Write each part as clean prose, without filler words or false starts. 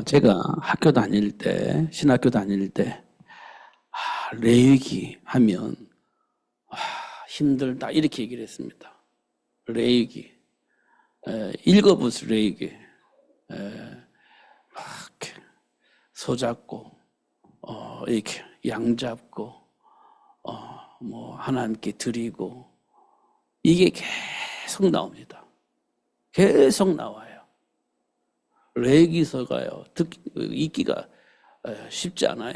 제가 학교 다닐 때, 신학교 다닐 때, 레위기 하면, 힘들다, 이렇게 얘기를 했습니다. 레위기. 읽어보세요, 레위기. 이렇게 소 잡고, 이렇게 양 잡고, 하나님께 드리고, 이게 계속 나옵니다. 계속 나와요. 레위기서가요, 읽기가 쉽지 않아요.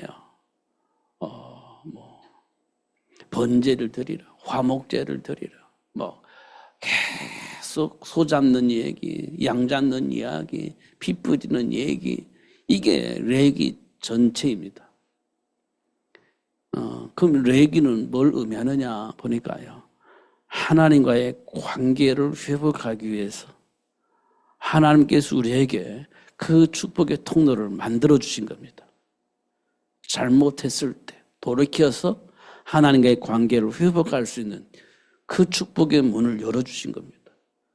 번제를 드리라, 화목제를 드리라, 계속 소 잡는 얘기, 양 잡는 이야기, 피 뿌리는 얘기, 이게 레위기 전체입니다. 그럼 레위기는 뭘 의미하느냐 보니까요, 하나님과의 관계를 회복하기 위해서 하나님께서 우리에게 그 축복의 통로를 만들어 주신 겁니다. 잘못했을 때 돌이켜서 하나님과의 관계를 회복할 수 있는 그 축복의 문을 열어주신 겁니다.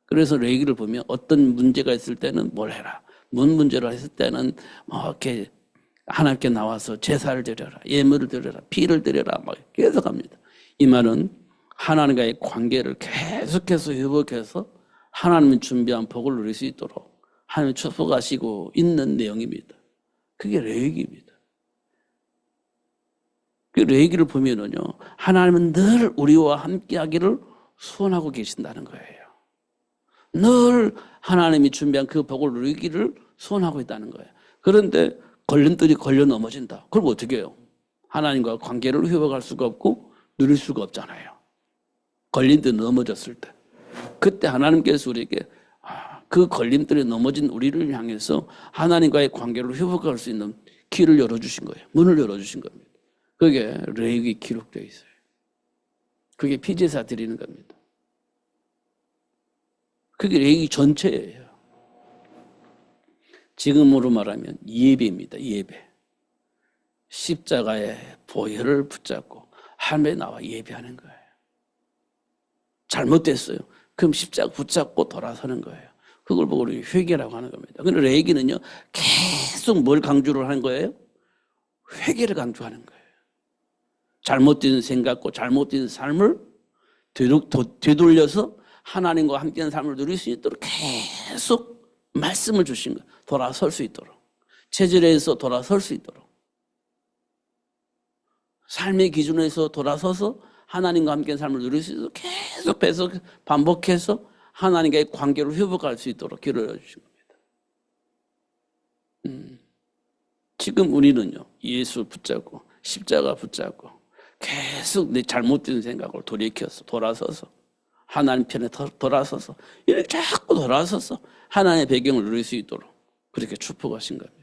그래서 레위기를 보면 어떤 문제가 있을 때는 뭘 해라, 문제를 했을 때는 이렇게 하나님께 나와서 제사를 드려라, 예물을 드려라, 피를 드려라, 계속합니다. 이 말은 하나님과의 관계를 계속해서 회복해서 하나님이 준비한 복을 누릴 수 있도록 하나님이 축복하시고 있는 내용입니다. 그게 레위기입니다. 그 레위기를 보면은요, 하나님은 늘 우리와 함께하기를 소원하고 계신다는 거예요. 늘 하나님이 준비한 그 복을 누리기를 소원하고 있다는 거예요. 그런데 걸림돌이 걸려 넘어진다. 그럼 어떻게 해요? 하나님과 관계를 회복할 수가 없고 누릴 수가 없잖아요. 걸림돌이 넘어졌을 때, 그때 하나님께서 우리에게 그 걸림돌에 넘어진 우리를 향해서 하나님과의 관계를 회복할 수 있는 길을 열어주신 거예요. 문을 열어주신 겁니다. 그게 레위기에 기록되어 있어요. 그게 피제사 드리는 겁니다. 그게 레위기 전체예요. 지금으로 말하면 예배입니다. 예배. 십자가의 보혈을 붙잡고 하늘에 나와 예배하는 거예요. 잘못됐어요. 그럼 십자가 붙잡고 돌아서는 거예요. 그걸 보고 우리 회개라고 하는 겁니다. 근데 레위기는요, 계속 뭘 강조를 하는 거예요? 회개를 강조하는 거예요. 잘못된 생각과 잘못된 삶을 되돌려서 하나님과 함께하는 삶을 누릴 수 있도록 계속 말씀을 주신 거예요. 돌아설 수 있도록, 체질에서 돌아설 수 있도록, 삶의 기준에서 돌아서서 하나님과 함께하는 삶을 누릴 수 있도록 계속 반복해서 하나님과의 관계를 회복할 수 있도록 길을 열어주신 겁니다. 지금 우리는요, 예수 붙잡고 십자가 붙잡고 계속 내 잘못된 생각을 돌이켜서 돌아서서 하나님 편에 돌아서서 이렇게 자꾸 돌아서서 하나님의 배경을 누릴 수 있도록 그렇게 축복하신 겁니다.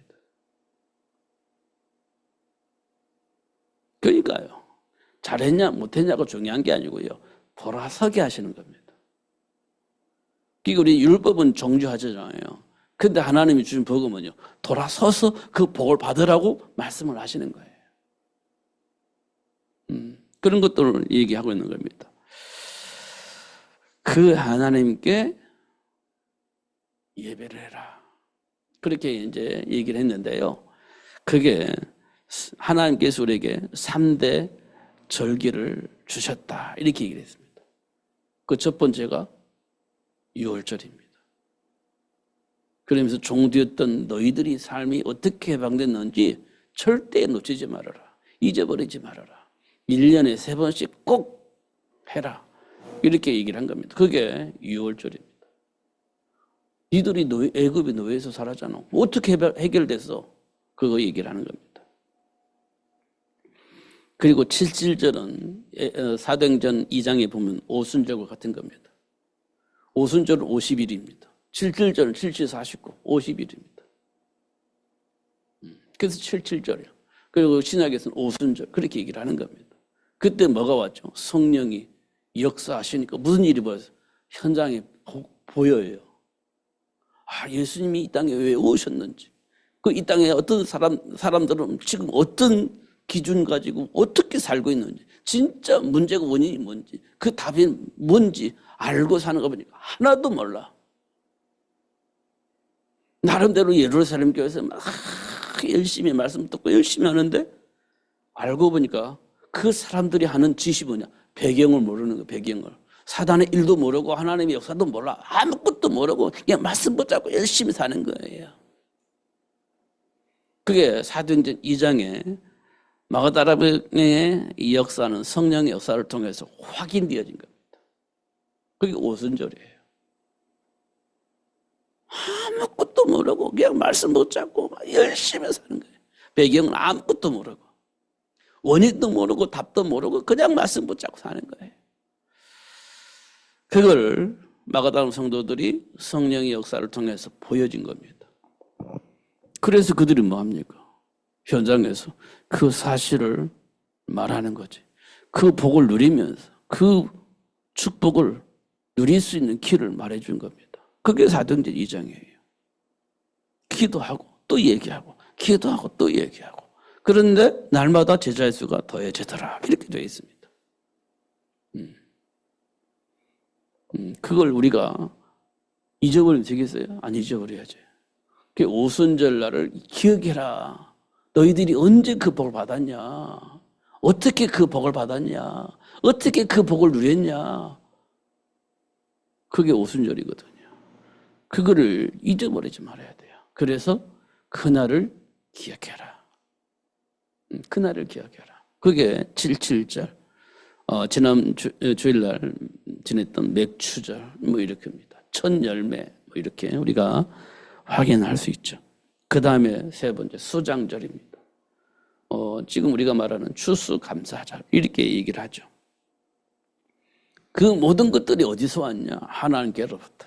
그러니까요, 잘했냐 못했냐가 중요한 게 아니고요, 돌아서게 하시는 겁니다. 그러니까 우리 율법은 정죄하잖아요. 근데 하나님이 주신 복음은요, 돌아서서 그 복을 받으라고 말씀을 하시는 거예요. 그런 것들을 얘기하고 있는 겁니다. 그 하나님께 예배를 해라, 그렇게 이제 얘기를 했는데요, 그게 하나님께서 우리에게 3대 절기를 주셨다, 이렇게 얘기를 했습니다. 그 첫 번째가 유월절입니다. 그러면서 종되었던 너희들이 삶이 어떻게 해방됐는지 절대 놓치지 말아라, 잊어버리지 말아라, 1년에 3번씩 꼭 해라, 이렇게 얘기를 한 겁니다. 그게 유월절입니다. 니들이 애굽의 노예에서 살았잖아, 어떻게 해결됐어? 그거 얘기를 하는 겁니다. 그리고 77절은 사도행전 2장에 보면 오순절과 같은 겁니다. 오순절은 50일입니다. 77절은 77, 49, 50일입니다. 그래서 77절이에요. 그리고 신약에서는 오순절, 그렇게 얘기를 하는 겁니다. 그때 뭐가 왔죠? 성령이 역사하시니까 무슨 일이 벌어서 현장에 보여요. 예수님이 이 땅에 왜 오셨는지, 그 이 땅에 어떤 사람들은 지금 어떤 기준 가지고 어떻게 살고 있는지, 진짜 문제가 원인이 뭔지, 그 답이 뭔지 알고 사는 거 보니까 하나도 몰라. 나름대로 예루살렘 교회에서 막 열심히 말씀 듣고 열심히 하는데 알고 보니까 그 사람들이 하는 짓이 뭐냐? 배경을 모르는 거예요. 배경을. 사단의 일도 모르고 하나님의 역사도 몰라. 아무것도 모르고 그냥 말씀 붙잡고 열심히 사는 거예요. 그게 사도행전 2장에 마가다라의 이 역사는 성령의 역사를 통해서 확인되어진 겁니다. 그게 오순절이에요. 아무것도 모르고 그냥 말씀 붙잡고 열심히 사는 거예요. 배경은 아무것도 모르고 원인도 모르고 답도 모르고 그냥 말씀 붙잡고 사는 거예요. 그걸 마가다움 성도들이 성령의 역사를 통해서 보여진 겁니다. 그래서 그들이 뭐합니까? 현장에서 그 사실을 말하는 거지. 그 복을 누리면서 그 축복을 누릴 수 있는 길을 말해준 겁니다. 그게 사도행전 2장이에요. 기도하고 또 얘기하고 기도하고 또 얘기하고 그런데 날마다 제자의 수가 더해지더라 이렇게 되어 있습니다. 그걸 우리가 잊어버리면 되겠어요? 안 잊어버려야죠. 그 오순절날을 기억해라. 너희들이 언제 그 복을 받았냐? 어떻게 그 복을 받았냐? 어떻게 그 복을 누렸냐? 그게 오순절이거든요. 그거를 잊어버리지 말아야 돼요. 그래서 그날을 기억해라. 그날을 기억해라. 그게 7.7절. 지난 주일날 지냈던 맥추절 뭐 이렇게입니다. 첫 열매 뭐 이렇게 우리가 확인할 수 있죠. 그 다음에 세 번째 수장절입니다. 지금 우리가 말하는 추수감사절 이렇게 얘기를 하죠. 그 모든 것들이 어디서 왔냐? 하나님께로부터.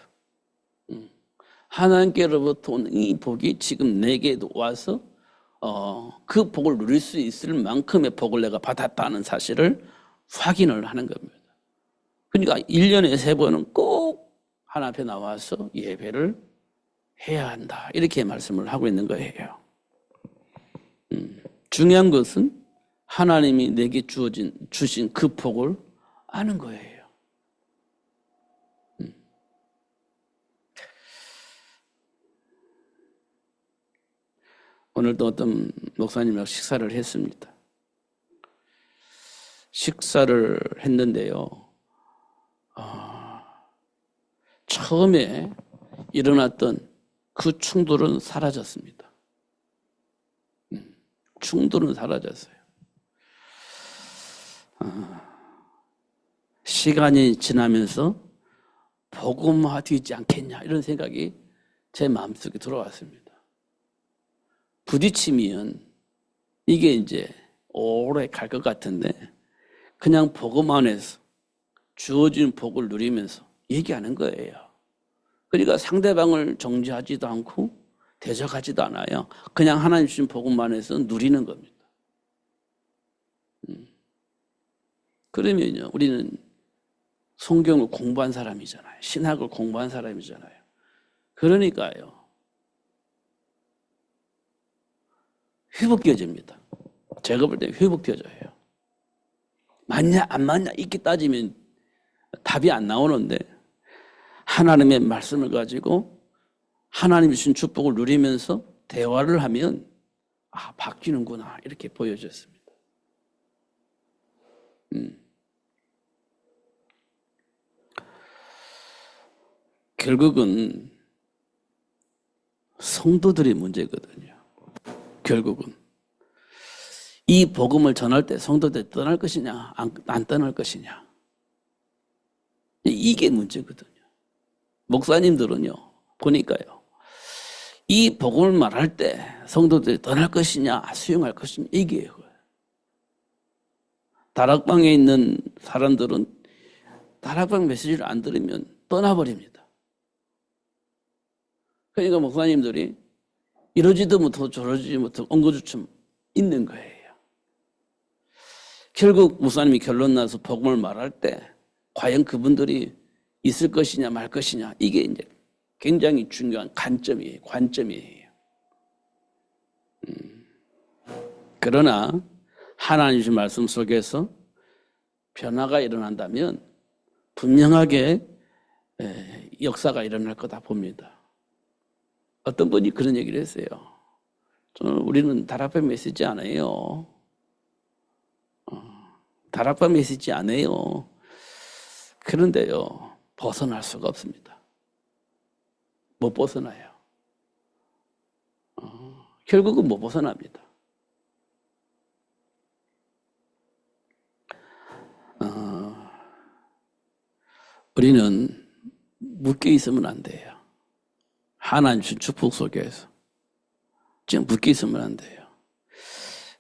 하나님께로부터 온 이 복이 지금 내게도 와서 그 복을 누릴 수 있을 만큼의 복을 내가 받았다는 사실을 확인을 하는 겁니다. 그러니까 1년에 3번은 꼭 하나님 앞에 나와서 예배를 해야 한다. 이렇게 말씀을 하고 있는 거예요. 중요한 것은 하나님이 내게 주신 그 복을 아는 거예요. 오늘도 어떤 목사님이랑 식사를 했습니다. 식사를 했는데요. 처음에 일어났던 그 충돌은 사라졌습니다. 충돌은 사라졌어요. 시간이 지나면서 복음화되지 않겠냐 이런 생각이 제 마음속에 들어왔습니다. 부딪히면 이게 이제 오래 갈 것 같은데 그냥 복음 안에서 주어진 복을 누리면서 얘기하는 거예요. 그러니까 상대방을 정죄하지도 않고 대적하지도 않아요. 그냥 하나님 주신 복음 안에서 누리는 겁니다. 그러면요, 우리는 성경을 공부한 사람이잖아요. 신학을 공부한 사람이잖아요. 그러니까요, 회복되어집니다. 제가 볼 때 회복되어져요. 맞냐 안 맞냐 이렇게 따지면 답이 안 나오는데 하나님의 말씀을 가지고 하나님이 주신 축복을 누리면서 대화를 하면 바뀌는구나 이렇게 보여졌습니다. 결국은 성도들의 문제거든요. 결국은 이 복음을 전할 때 성도들이 떠날 것이냐 안 떠날 것이냐 이게 문제거든요. 목사님들은요 보니까요 이 복음을 말할 때 성도들이 떠날 것이냐 수용할 것이냐 이게요. 다락방에 있는 사람들은 다락방 메시지를 안 들으면 떠나버립니다. 그러니까 목사님들이 이러지도 못하고 저러지도 못하고 엉거주춤 있는 거예요. 결국 목사님이 결론 나서 복음을 말할 때 과연 그분들이 있을 것이냐 말 것이냐 이게 이제 굉장히 중요한 관점이에요. 그러나 하나님의 말씀 속에서 변화가 일어난다면 분명하게 역사가 일어날 거다 봅니다. 어떤 분이 그런 얘기를 했어요. 우리는 다락방 메시지 안 해요. 다락방 메시지 안 해요. 그런데요, 벗어날 수가 없습니다. 못 벗어나요. 결국은 못 벗어납니다. 우리는 묶여 있으면 안 돼요. 하나님 준 축복 속에서 지금 묶여 있으면 안 돼요.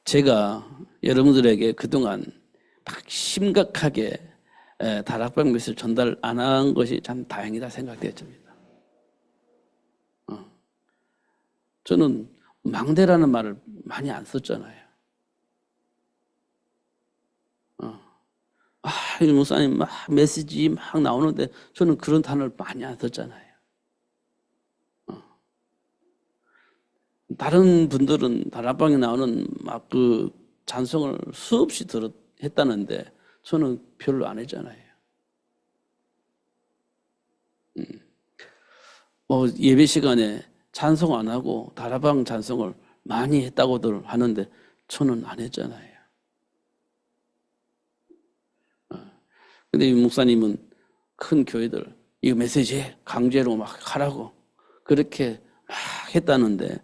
제가 여러분들에게 그동안 막 심각하게 다락방 메시지를 전달 안 한 것이 참 다행이다 생각되어집니다. 저는 망대라는 말을 많이 안 썼잖아요. 이 목사님 막 메시지 막 나오는데 저는 그런 단어를 많이 안 썼잖아요. 다른 분들은 다락방에 나오는 막 그 찬송을 수없이 했다는데 저는 별로 안 했잖아요. 예배 시간에 찬송 안 하고 다락방 찬송을 많이 했다고들 하는데 저는 안 했잖아요. 근데 이 목사님은 큰 교회들 이 메시지 강제로 막 하라고 그렇게 막 했다는데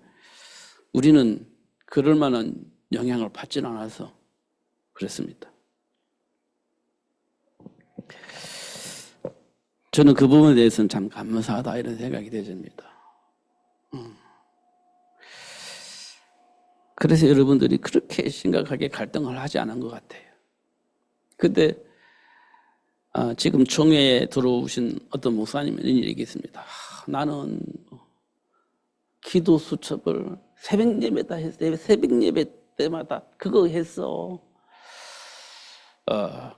우리는 그럴 만한 영향을 받지 않아서 그랬습니다. 저는 그 부분에 대해서는 참 감사하다 이런 생각이 되집니다. 그래서 여러분들이 그렇게 심각하게 갈등을 하지 않은 것 같아요. 근데 지금 총회에 들어오신 어떤 목사님이 이런 얘기했습니다. 나는 기도 수첩을 새벽 예배다 했어요. 새벽 예배 때마다 그거 했어.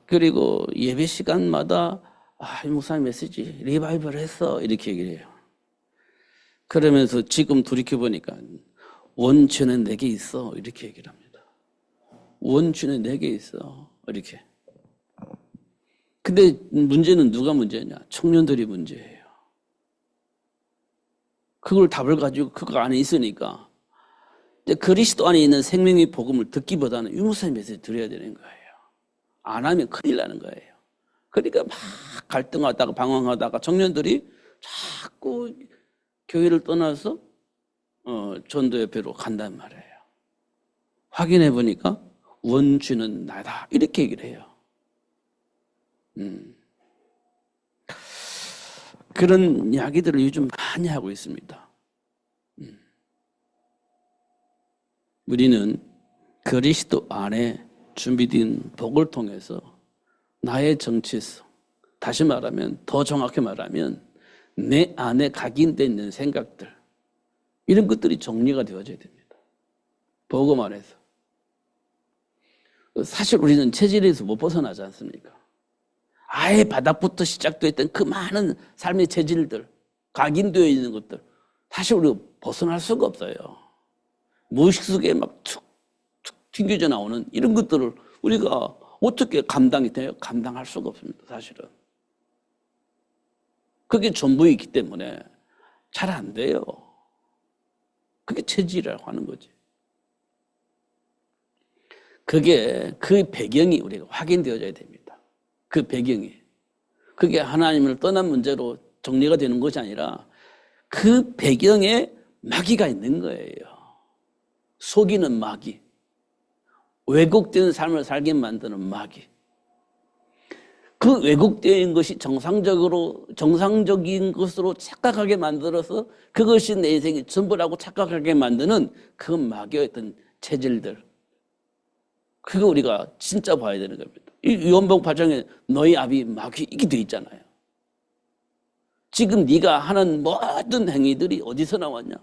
그리고 예배 시간마다 이 목사님 메시지 리바이벌 했어. 이렇게 얘기를 해요. 그러면서 지금 돌이켜보니까 원죄는 내게 있어. 이렇게 얘기를 합니다. 원죄는 내게 있어. 이렇게. 근데 문제는 누가 문제냐? 청년들이 문제예요. 그걸 답을 가지고 그거 안에 있으니까 이제 그리스도 안에 있는 생명의 복음을 듣기보다는 유무사의 메시지 들어야 되는 거예요. 안 하면 큰일 나는 거예요. 그러니까 막 갈등하다가 방황하다가 청년들이 자꾸 교회를 떠나서 전도 옆에로 간단 말이에요. 확인해 보니까 원죄는 나다 이렇게 얘기를 해요. 그런 이야기들을 요즘 많이 하고 있습니다. 우리는 그리스도 안에 준비된 복을 통해서 나의 정체성, 다시 말하면 더 정확히 말하면 내 안에 각인되어 있는 생각들 이런 것들이 정리가 되어져야 됩니다. 복음 안에서. 사실 우리는 체질에서 못 벗어나지 않습니까? 아예 바닥부터 시작되어 있던 그 많은 삶의 체질들, 각인되어 있는 것들 사실 우리가 벗어날 수가 없어요. 무의식 속에 막 툭툭 튕겨져 나오는 이런 것들을 우리가 어떻게 감당이 돼요? 감당할 수가 없습니다. 사실은. 그게 전부이기 때문에 잘 안 돼요. 그게 체질이라고 하는 거지. 그게 그 배경이 우리가 확인되어져야 됩니다. 그 배경이. 그게 하나님을 떠난 문제로 정리가 되는 것이 아니라 그 배경에 마귀가 있는 거예요. 속이는 마귀. 왜곡된 삶을 살게 만드는 마귀. 그 왜곡된 것이 정상적인 것으로 착각하게 만들어서 그것이 내 인생의 전부라고 착각하게 만드는 그 마귀의 어떤 체질들. 그거 우리가 진짜 봐야 되는 겁니다. 이 요한복음 8장에 너희 아비 마귀 이게 돼 있잖아요. 지금 네가 하는 모든 행위들이 어디서 나왔냐?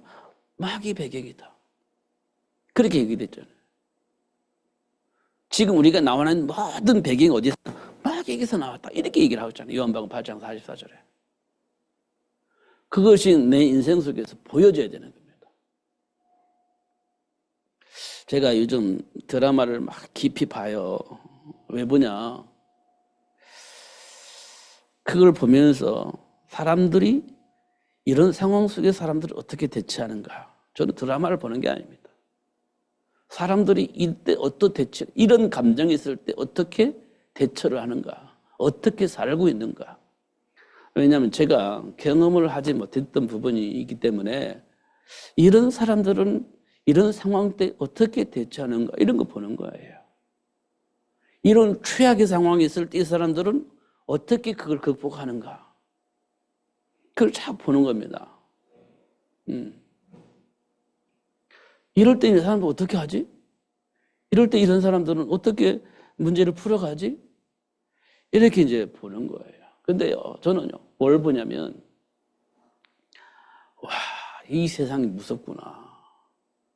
마귀 배경이다. 그렇게 얘기됐잖아요. 지금 우리가 나오는 모든 배경이 어디서 마귀에게서 나왔다. 이렇게 얘기를 하고 있잖아요. 요한복음 8장 44절에. 그것이 내 인생 속에서 보여져야 되는 겁니다. 제가 요즘 드라마를 막 깊이 봐요. 왜 보냐? 그걸 보면서 사람들이 이런 상황 속에 사람들이 어떻게 대처하는가? 저는 드라마를 보는 게 아닙니다. 사람들이 이때 어떤 대처, 이런 감정이 있을 때 어떻게 대처를 하는가? 어떻게 살고 있는가? 왜냐하면 제가 경험을 하지 못했던 부분이 있기 때문에 이런 사람들은 이런 상황 때 어떻게 대처하는가? 이런 거 보는 거예요. 이런 최악의 상황이 있을 때 이 사람들은 어떻게 그걸 극복하는가? 그걸 잘 보는 겁니다. 이럴 때 이 사람들 어떻게 하지? 이럴 때 이런 사람들은 어떻게 문제를 풀어가지? 이렇게 이제 보는 거예요. 근데요, 저는요, 뭘 보냐면, 와, 이 세상이 무섭구나.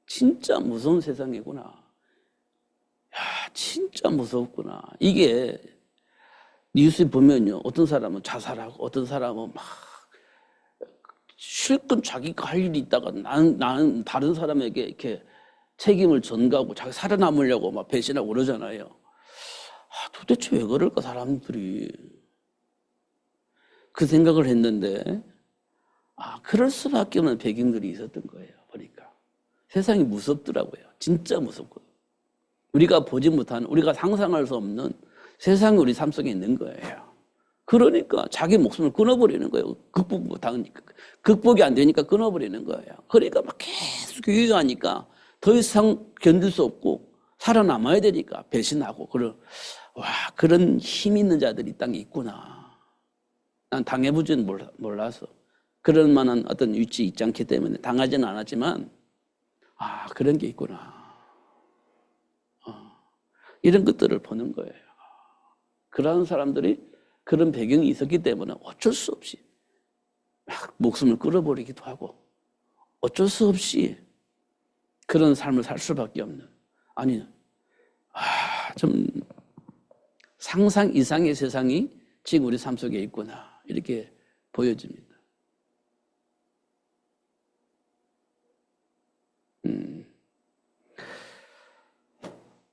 진짜 무서운 세상이구나. 야, 진짜 무섭구나. 이게 뉴스에 보면요, 어떤 사람은 자살하고, 어떤 사람은 막 실컷 자기가 할 일이 있다가 나는 다른 사람에게 이렇게 책임을 전가하고 자기 살아남으려고 막 배신하고 그러잖아요. 도대체 왜 그럴까, 사람들이. 그 생각을 했는데, 그럴 수밖에 없는 배경들이 있었던 거예요, 보니까. 세상이 무섭더라고요. 진짜 무섭고. 우리가 보지 못하는, 우리가 상상할 수 없는 세상이 우리 삶 속에 있는 거예요. 그러니까 자기 목숨을 끊어버리는 거예요. 극복 못하니까. 극복이 안 되니까 끊어버리는 거예요. 그러니까 막 계속 유효하니까 더 이상 견딜 수 없고 살아남아야 되니까 배신하고, 그런 힘 있는 자들이 이 땅에 있구나. 난 당해보지는 몰라서. 그럴 만한 어떤 위치에 있지 않기 때문에 당하지는 않았지만, 그런 게 있구나. 이런 것들을 보는 거예요. 그런 사람들이 그런 배경이 있었기 때문에 어쩔 수 없이 막 목숨을 끊어버리기도 하고, 어쩔 수 없이 그런 삶을 살 수밖에 없는, 좀 상상 이상의 세상이 지금 우리 삶 속에 있구나, 이렇게 보여집니다.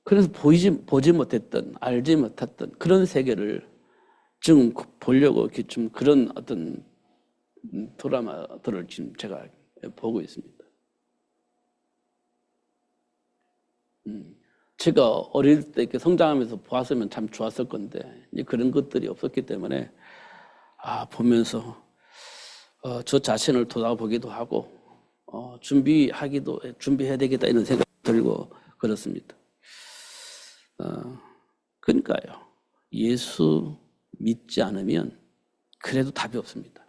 그래서 보지 못했던, 알지 못했던 그런 세계를 지금 보려고 이렇게 좀 그런 어떤 드라마들을 지금 제가 보고 있습니다. 제가 어릴 때 이렇게 성장하면서 보았으면 참 좋았을 건데, 이제 그런 것들이 없었기 때문에, 보면서, 저 자신을 돌아보기도 하고, 준비해야 되겠다, 이런 생각이 들고 그렇습니다. 그러니까요, 예수 믿지 않으면 그래도 답이 없습니다.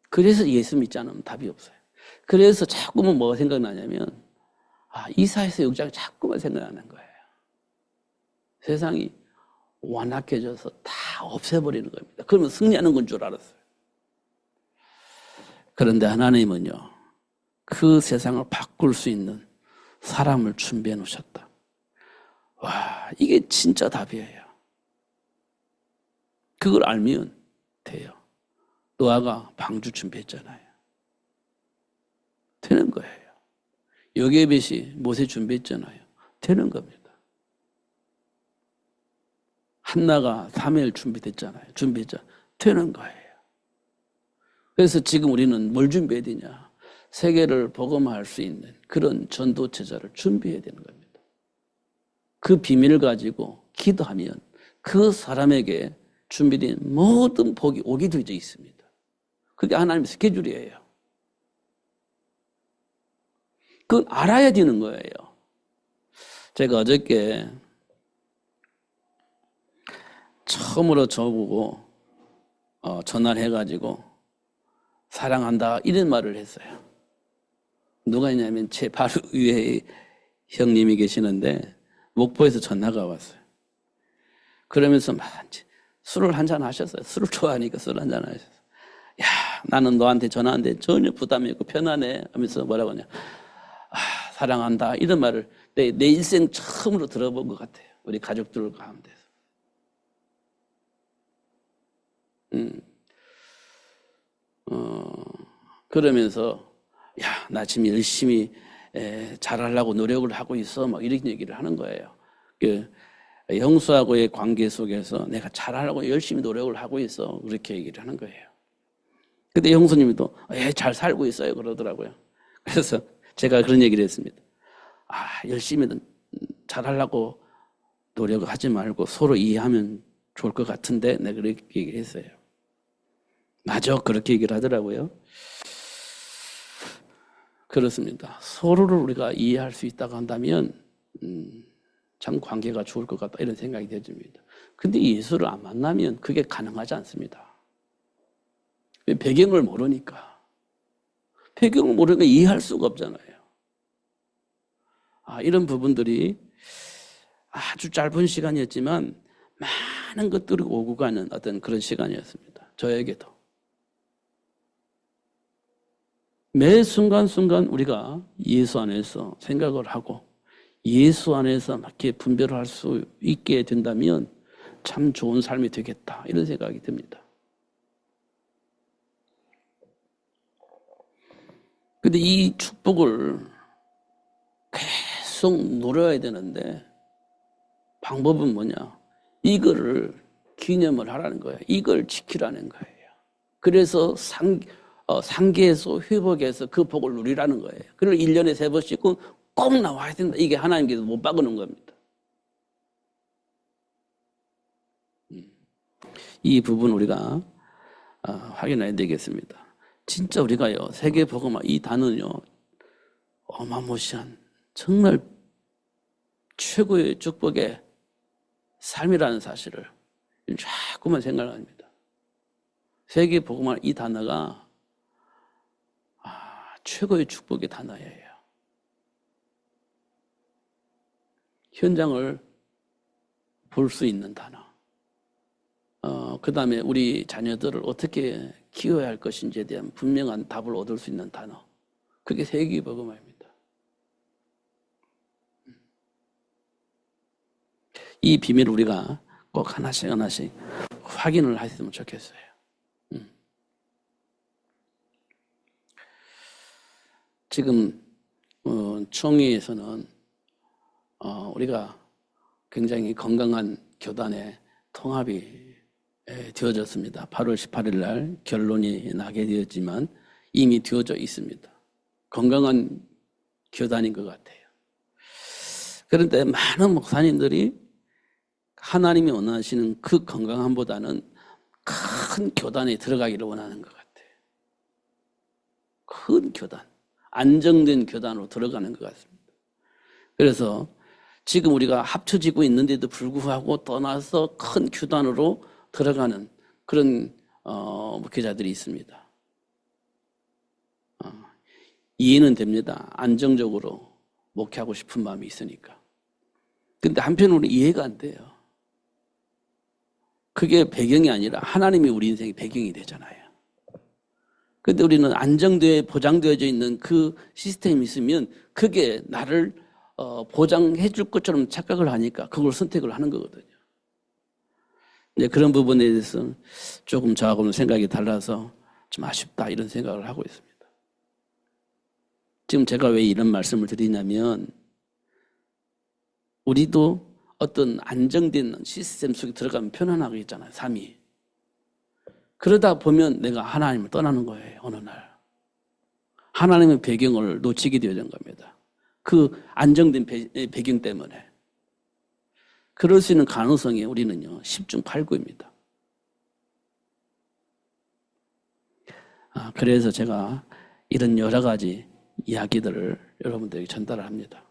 그래서 예수 믿지 않으면 답이 없어요. 그래서 자꾸만 뭐가 생각나냐면, 이사야서 6장이 자꾸만 생각나는 거예요. 세상이 완악해져서 다 없애버리는 겁니다. 그러면 승리하는 건 줄 알았어요. 그런데 하나님은요, 그 세상을 바꿀 수 있는 사람을 준비해 놓으셨다. 와, 이게 진짜 답이에요. 그걸 알면 돼요. 노아가 방주 준비했잖아요. 되는 거예요. 요게벳이 모세 준비했잖아요. 되는 겁니다. 한나가 사무엘 준비했잖아요. 되는 거예요. 그래서 지금 우리는 뭘 준비해야 되냐? 세계를 복음화할 수 있는 그런 전도체자를 준비해야 되는 겁니다. 그 비밀을 가지고 기도하면 그 사람에게 준비된 모든 복이 오게 되어 있습니다. 그게 하나님의 스케줄이에요. 그건 알아야 되는 거예요. 제가 어저께 처음으로 저보고 전화를 해가지고 사랑한다 이런 말을 했어요. 누가 했냐면 제 바로 위에 형님이 계시는데 목포에서 전화가 왔어요. 그러면서 막 술을 한잔 하셨어요. 술을 좋아하니까 술을 한잔 하셨어요. 야, 나는 너한테 전화하는데 전혀 부담이 없고 편안해 하면서 뭐라고 하냐, 사랑한다 이런 말을 내 인생 처음으로 들어본 것 같아요. 우리 가족들 가운데서. 그러면서 야, 나 지금 열심히 잘하려고 노력을 하고 있어 막 이런 얘기를 하는 거예요. 형수하고의 관계 속에서 내가 잘하려고 열심히 노력을 하고 있어, 그렇게 얘기를 하는 거예요. 근데 형수님도 잘 살고 있어요 그러더라고요. 그래서 제가 그런 얘기를 했습니다. 열심히 잘하려고 노력하지 말고 서로 이해하면 좋을 것 같은데 내가 그렇게 얘기를 했어요. 맞아, 그렇게 얘기를 하더라고요. 그렇습니다. 서로를 우리가 이해할 수 있다고 한다면 참 관계가 좋을 것 같다 이런 생각이 들어집니다. 근데 예수를 안 만나면 그게 가능하지 않습니다. 배경을 모르니까. 배경을 모르니까 이해할 수가 없잖아요. 이런 부분들이 아주 짧은 시간이었지만 많은 것들이 오고 가는 어떤 그런 시간이었습니다. 저에게도. 매 순간순간 우리가 예수 안에서 생각을 하고 예수 안에서 맞게 분별을 할 수 있게 된다면 참 좋은 삶이 되겠다 이런 생각이 듭니다. 근데 이 축복을 계속 누려야 되는데 방법은 뭐냐? 이거를 기념을 하라는 거예요. 이걸 지키라는 거예요. 그래서 상계에서 회복해서 그 복을 누리라는 거예요. 그걸 1년에 3번씩 꼭 나와야 된다. 이게 하나님께서 못 바꾸는 겁니다. 이 부분 우리가 확인해야 되겠습니다. 진짜 우리가요, 세계복음화 이 단어는요, 어마무시한 정말 최고의 축복의 삶이라는 사실을 자꾸만 생각합니다. 세계복음화 이 단어가 최고의 축복의 단어예요. 현장을 볼 수 있는 단어. 그 다음에 우리 자녀들을 어떻게 키워야 할 것인지에 대한 분명한 답을 얻을 수 있는 단어. 그게 세계복음화입니다. 이 비밀을 우리가 꼭 하나씩 확인을 했으면 좋겠어요. 지금 총회에서는 우리가 굉장히 건강한 교단의 통합이 되어졌습니다. 8월 18일 날 결론이 나게 되었지만 이미 되어져 있습니다. 건강한 교단인 것 같아요. 그런데 많은 목사님들이 하나님이 원하시는 그 건강함보다는 큰 교단에 들어가기를 원하는 것 같아요. 큰 교단, 안정된 교단으로 들어가는 것 같습니다. 그래서 지금 우리가 합쳐지고 있는데도 불구하고 떠나서 큰 교단으로 들어가는 그런 목회자들이 있습니다. 이해는 됩니다. 안정적으로 목회하고 싶은 마음이 있으니까. 근데 한편으로는 이해가 안 돼요. 그게 배경이 아니라 하나님이 우리 인생의 배경이 되잖아요. 근데 우리는 안정되어 보장되어져 있는 그 시스템이 있으면 그게 나를 보장해 줄 것처럼 착각을 하니까 그걸 선택을 하는 거거든요. 이제 그런 부분에 대해서 조금 저하고는 생각이 달라서 좀 아쉽다 이런 생각을 하고 있습니다. 지금 제가 왜 이런 말씀을 드리냐면 우리도 어떤 안정된 시스템 속에 들어가면 편안하겠잖아요. 삶이. 그러다 보면 내가 하나님을 떠나는 거예요. 어느 날. 하나님의 배경을 놓치게 되는 겁니다. 그 안정된 배경 때문에. 그럴 수 있는 가능성이 우리는요 10중 8구입니다. 그래서 제가 이런 여러 가지 이야기들을 여러분들에게 전달을 합니다.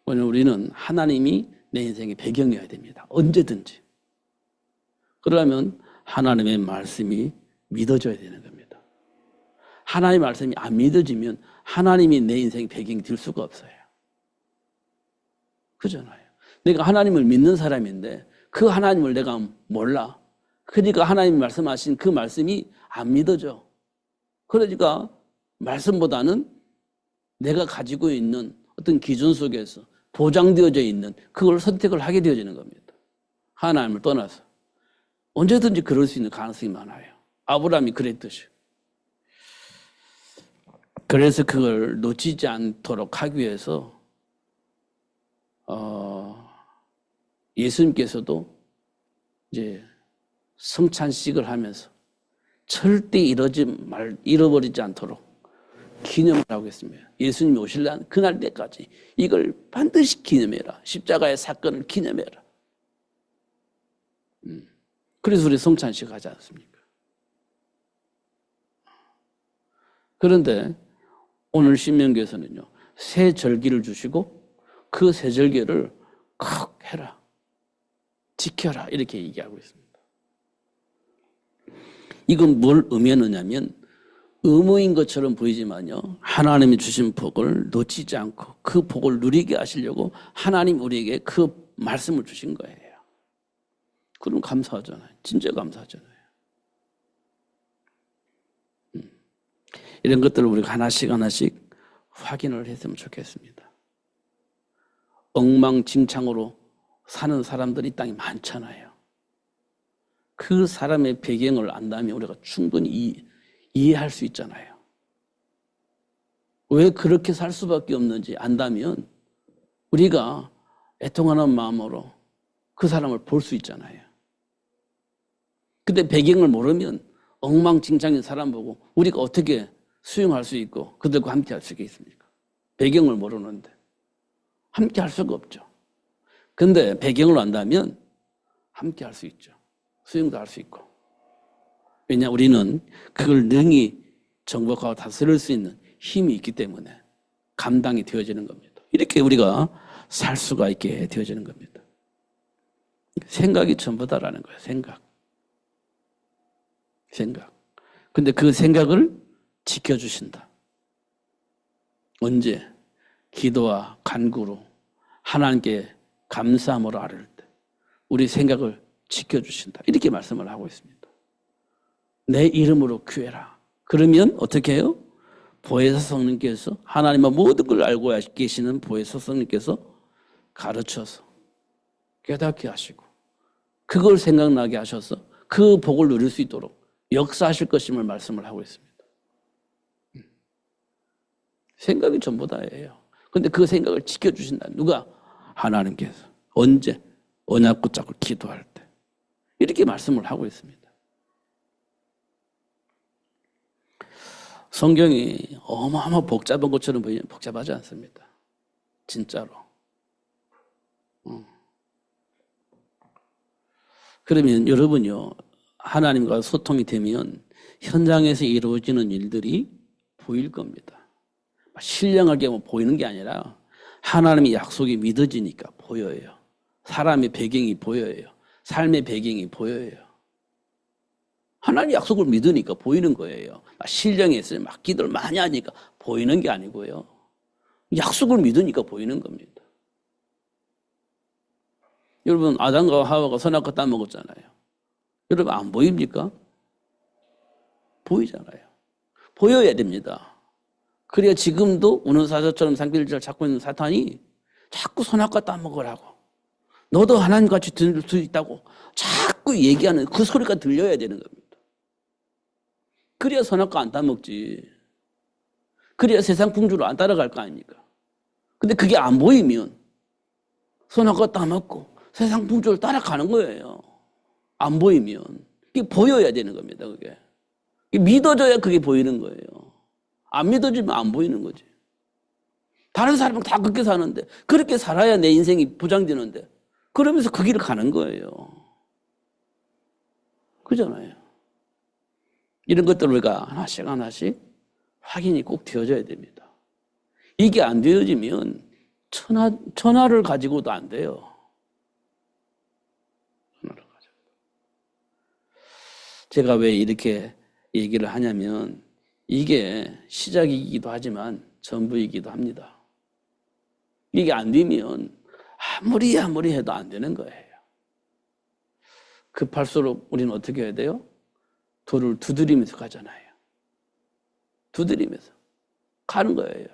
오늘 우리는 하나님이 내 인생의 배경이어야 됩니다. 언제든지. 그러려면 하나님의 말씀이 믿어져야 되는 겁니다. 하나님의 말씀이 안 믿어지면 하나님이 내 인생의 배경이 될 수가 없어요. 그잖아요. 내가 하나님을 믿는 사람인데 그 하나님을 내가 몰라. 그러니까 하나님이 말씀하신 그 말씀이 안 믿어져. 그러니까 말씀보다는 내가 가지고 있는 어떤 기준 속에서 보장되어져 있는 그걸 선택을 하게 되어지는 겁니다. 하나님을 떠나서. 언제든지 그럴 수 있는 가능성이 많아요. 아브라함이 그랬듯이. 그래서 그걸 놓치지 않도록 하기 위해서 예수님께서도 이제 성찬식을 하면서 절대 잃어버리지 않도록 기념을 하고 있습니다. 예수님이 오실라는 그날 때까지 이걸 반드시 기념해라. 십자가의 사건을 기념해라. 그래서 우리 성찬식 하지 않습니까? 그런데 오늘 신명기에서는요, 새 절기를 주시고 그 새 절기를 꼭 해라. 지켜라. 이렇게 얘기하고 있습니다. 이건 뭘 의미하느냐면 의무인 것처럼 보이지만요, 하나님이 주신 복을 놓치지 않고 그 복을 누리게 하시려고 하나님 우리에게 그 말씀을 주신 거예요. 그럼 감사하잖아요. 진짜 감사하잖아요. 이런 것들을 우리가 하나씩 확인을 했으면 좋겠습니다. 엉망진창으로 사는 사람들이 이 땅에 많잖아요. 그 사람의 배경을 안다면 우리가 충분히 이해할 수 있잖아요. 왜 그렇게 살 수밖에 없는지 안다면 우리가 애통하는 마음으로 그 사람을 볼 수 있잖아요. 근데 배경을 모르면 엉망진창인 사람 보고 우리가 어떻게 수용할 수 있고 그들과 함께 할 수가 있습니까? 배경을 모르는데 함께 할 수가 없죠. 근데 배경을 안다면 함께 할 수 있죠. 수용도 할 수 있고. 왜냐, 우리는 그걸 능히 정복하고 다스릴 수 있는 힘이 있기 때문에 감당이 되어지는 겁니다. 이렇게 우리가 살 수가 있게 되어지는 겁니다. 생각이 전부다라는 거예요. 생각. 근데 그 생각을 지켜주신다. 언제? 기도와 간구로 하나님께 감사함으로 아뢰을 때 우리 생각을 지켜주신다. 이렇게 말씀을 하고 있습니다. 내 이름으로 구해라. 그러면 어떻게 해요? 보혜사 성령께서 하나님의 모든 걸 알고 계시는 보혜사 성령께서 가르쳐서 깨닫게 하시고 그걸 생각나게 하셔서 그 복을 누릴 수 있도록 역사하실 것임을 말씀을 하고 있습니다. 생각이 전부다예요. 그런데 그 생각을 지켜주신다. 누가? 하나님께서. 언제? 언약 붙잡고 기도할 때. 이렇게 말씀을 하고 있습니다. 성경이 어마어마 복잡한 것처럼 보이면 복잡하지 않습니다. 진짜로. 그러면 여러분요, 하나님과 소통이 되면 현장에서 이루어지는 일들이 보일 겁니다. 신령하게 보이는 게 아니라 하나님의 약속이 믿어지니까 보여요. 사람의 배경이 보여요. 삶의 배경이 보여요. 하나님 약속을 믿으니까 보이는 거예요. 신령했어요. 막 기도를 많이 하니까 보이는 게 아니고요. 약속을 믿으니까 보이는 겁니다. 여러분, 아담과 하와가 선악과 따먹었잖아요. 여러분, 안 보입니까? 보이잖아요. 보여야 됩니다. 그래야 지금도 우는 사자처럼 상필자를 찾고 있는 사탄이 자꾸 선악과 따먹으라고, 너도 하나님같이 들 수 있다고 자꾸 얘기하는 그 소리가 들려야 되는 겁니다. 그래야 선악과 안 따먹지. 그래야 세상 풍조로 안 따라갈 거 아닙니까? 근데 그게 안 보이면 선악과 따먹고 세상 풍조를 따라가는 거예요. 안 보이면. 그게 보여야 되는 겁니다. 그게 믿어져야 그게 보이는 거예요. 안 믿어지면 안 보이는 거지. 다른 사람은 다 그렇게 사는데, 그렇게 살아야 내 인생이 보장되는데, 그러면서 그 길을 가는 거예요. 그잖아요. 이런 것들을 우리가 하나씩 확인이 꼭 되어져야 됩니다. 이게 안 되어지면 천하를 가지고도 안 돼요. 제가 왜 이렇게 얘기를 하냐면 이게 시작이기도 하지만 전부이기도 합니다. 이게 안 되면 아무리 해도 안 되는 거예요. 급할수록 우리는 어떻게 해야 돼요? 돌을 두드리면서 가잖아요. 두드리면서 가는 거예요.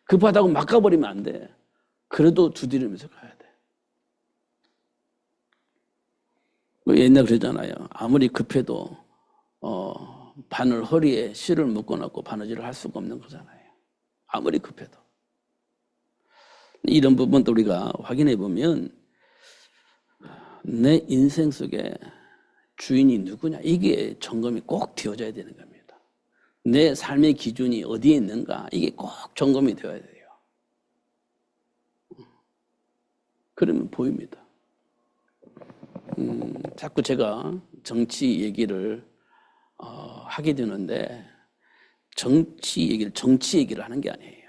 급하다고 막 가버리면 안 돼. 그래도 두드리면서 가야 돼. 옛날 그러잖아요. 아무리 급해도 바늘 허리에 실을 묶어놓고 바느질을 할 수가 없는 거잖아요. 아무리 급해도. 이런 부분도 우리가 확인해 보면 내 인생 속에 주인이 누구냐? 이게 점검이 꼭 되어져야 되는 겁니다. 내 삶의 기준이 어디에 있는가? 이게 꼭 점검이 되어야 돼요. 그러면 보입니다. 자꾸 제가 정치 얘기를 하게 되는데 정치 얘기를 하는 게 아니에요.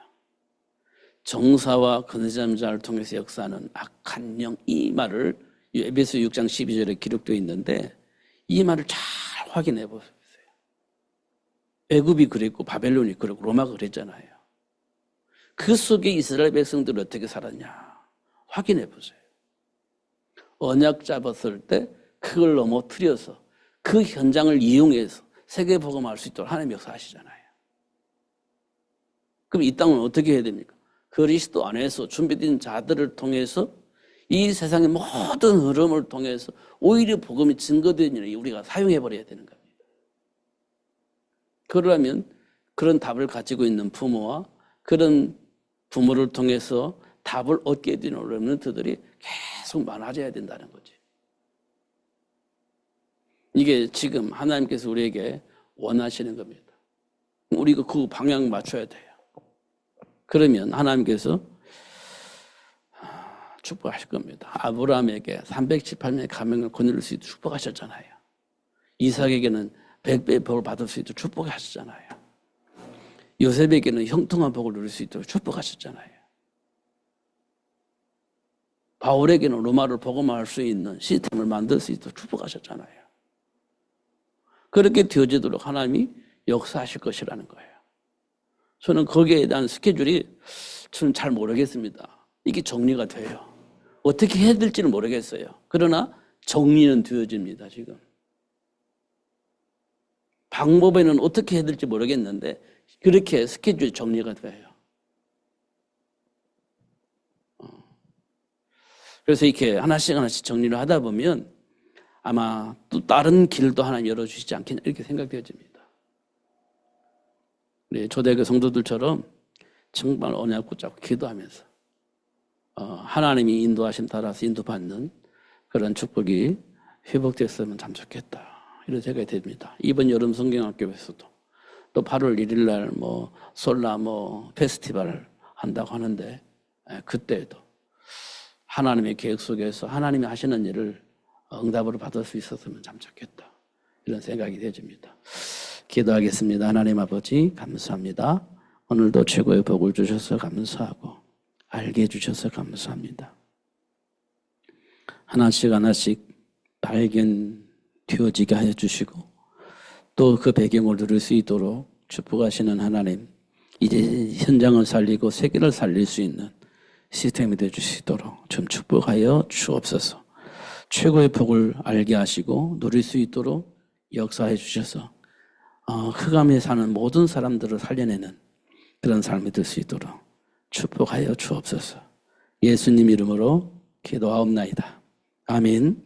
정사와 근세점자를 통해서 역사하는 악한 영, 이 말을 에베소 6장 12절에 기록되어 있는데 이 말을 잘 확인해 보세요. 애굽이 그랬고 바벨론이 그랬고 로마가 그랬잖아요. 그 속에 이스라엘 백성들은 어떻게 살았냐 확인해 보세요. 언약 잡았을 때 그걸 넘어뜨려서 그 현장을 이용해서 세계 복음할 수 있도록 하나님 역사하시잖아요. 그럼 이 땅은 어떻게 해야 됩니까? 그리스도 안에서 준비된 자들을 통해서 이 세상의 모든 흐름을 통해서 오히려 복음이 증거되는 일을 우리가 사용해버려야 되는 겁니다. 그러려면 그런 답을 가지고 있는 부모와 그런 부모를 통해서 답을 얻게 되는 렘넌트들이 계속 많아져야 된다는 거지. 이게 지금 하나님께서 우리에게 원하시는 겁니다. 우리가 그 방향 맞춰야 돼요. 그러면 하나님께서 축복하실 겁니다. 아브라함에게 318명의 가명을 거둘 수 있도록 축복하셨잖아요. 이삭에게는 100배의 복을 받을 수 있도록 축복하셨잖아요. 요셉에게는 형통한 복을 누릴 수 있도록 축복하셨잖아요. 바울에게는 로마를 복음할 수 있는 시스템을 만들 수 있도록 축복하셨잖아요. 그렇게 되어지도록 하나님이 역사하실 것이라는 거예요. 저는 거기에 대한 스케줄이 저는 잘 모르겠습니다. 이게 정리가 돼요. 어떻게 해야 될지는 모르겠어요. 그러나 정리는 되어집니다, 지금. 방법에는 어떻게 해야 될지 모르겠는데 그렇게 스케줄이 정리가 돼요. 그래서 이렇게 하나씩 정리를 하다 보면 아마 또 다른 길도 하나님 열어주시지 않겠냐 이렇게 생각되어집니다. 우리 초대교 성도들처럼 정말 언약 붙잡고 기도하면서 하나님이 인도하심 따라서 인도받는 그런 축복이 회복됐으면 참 좋겠다 이런 생각이 듭니다. 이번 여름 성경학교에서도 또 8월 1일 날 솔라 페스티벌을 한다고 하는데 그때에도 하나님의 계획 속에서 하나님이 하시는 일을 응답으로 받을 수 있었으면 참 좋겠다 이런 생각이 되어집니다. 기도하겠습니다. 하나님 아버지 감사합니다. 오늘도 최고의 복을 주셔서 감사하고 알게 해주셔서 감사합니다. 하나씩 발견되어지게 하여 주시고 또 그 배경을 누릴 수 있도록 축복하시는 하나님, 이제 현장을 살리고 세계를 살릴 수 있는 시스템이 되어 주시도록 좀 축복하여 주옵소서. 최고의 복을 알게 하시고 누릴 수 있도록 역사해 주셔서 흑암에 사는 모든 사람들을 살려내는 그런 삶이 될 수 있도록 축복하여 주옵소서. 예수님 이름으로 기도하옵나이다. 아멘.